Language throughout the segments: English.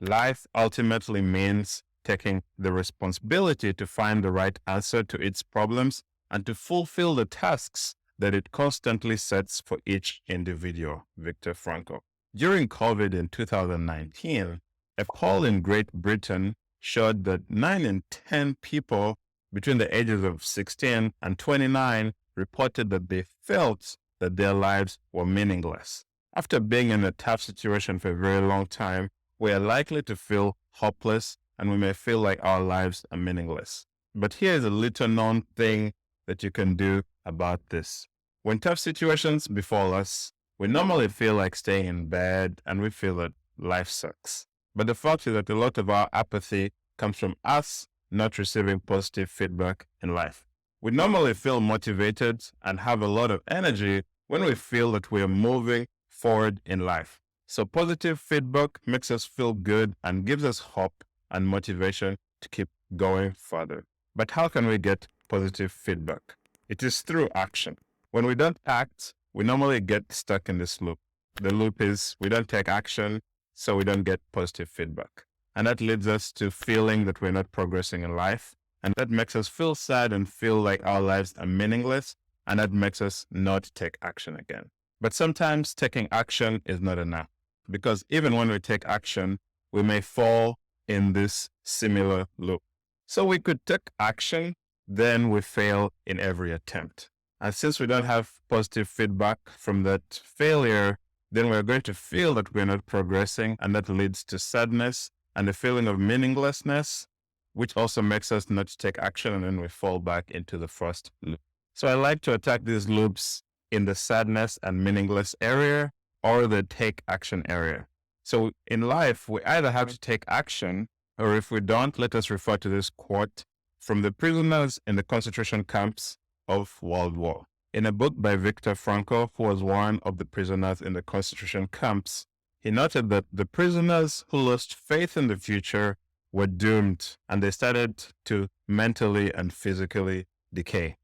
Life ultimately means taking the responsibility to find the right answer to its problems and to fulfill the tasks that it constantly sets for each individual. Viktor Frankl. During COVID in 2019, a poll in Great Britain showed that 9 in 10 people between the ages of 16 and 29 reported that they felt that their lives were meaningless. After being in a tough situation for a very long time, we are likely to feel hopeless and we may feel like our lives are meaningless. But here is a little known thing that you can do about this. When tough situations befall us, we normally feel like staying in bed and we feel that life sucks. But the fact is that a lot of our apathy comes from us not receiving positive feedback in life. We normally feel motivated and have a lot of energy when we feel that we are moving forward in life. So positive feedback makes us feel good and gives us hope and motivation to keep going further. But how can we get positive feedback? It is through action. When we don't act, we normally get stuck in this loop. The loop is we don't take action, so we don't get positive feedback. And that leads us to feeling that we're not progressing in life. And that makes us feel sad and feel like our lives are meaningless. And that makes us not take action again. But sometimes taking action is not enough. Because even when we take action, we may fall in this similar loop. So we could take action, then we fail in every attempt. And since we don't have positive feedback from that failure, then we're going to feel that we're not progressing, and that leads to sadness and a feeling of meaninglessness, which also makes us not take action, and then we fall back into the first loop. So I like to attack these loops in the sadness and meaningless area or the take action area. So in life, we either have to take action, or if we don't, let us refer to this quote from the prisoners in the concentration camps of World War. In a book by Viktor Frankl, who was one of the prisoners in the concentration camps, he noted that the prisoners who lost faith in the future were doomed, and they started to mentally and physically decay.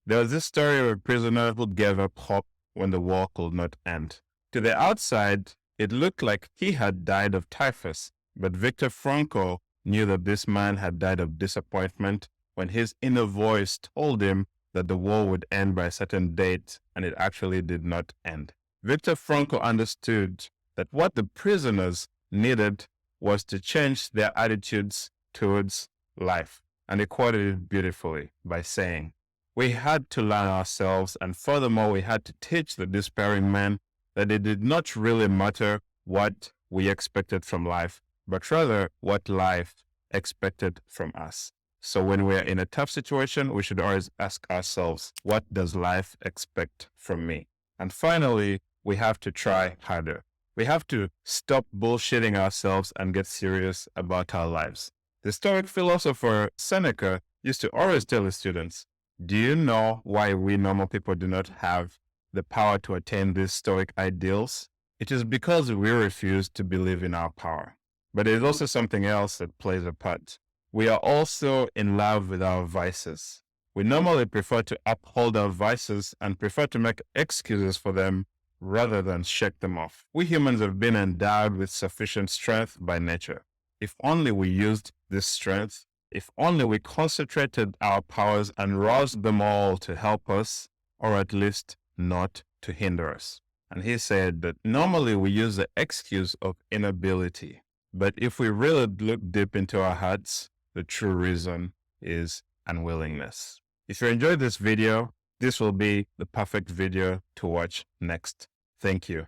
There was this story of a prisoner who gave up hope when the war could not end. To the outside, it looked like he had died of typhus, but Viktor Frankl knew that this man had died of disappointment when his inner voice told him that the war would end by a certain date, and it actually did not end. Viktor Frankl understood that what the prisoners needed was to change their attitudes towards life. And he quoted it beautifully by saying, "We had to learn ourselves, and furthermore, we had to teach the despairing men that it did not really matter what we expected from life, but rather what life expected from us." So when we are in a tough situation, we should always ask ourselves, what does life expect from me? And finally, we have to try harder. We have to stop bullshitting ourselves and get serious about our lives. The Stoic philosopher Seneca used to always tell his students, do you know why we normal people do not have the power to attain these Stoic ideals? It is because we refuse to believe in our power. But there is also something else that plays a part. We are also in love with our vices. We normally prefer to uphold our vices and prefer to make excuses for them rather than shake them off. We humans have been endowed with sufficient strength by nature. If only we used this strength, if only we concentrated our powers and roused them all to help us, or at least not to hinder us. And he said that normally we use the excuse of inability. But if we really look deep into our hearts, the true reason is unwillingness. If you enjoyed this video, this will be the perfect video to watch next. Thank you.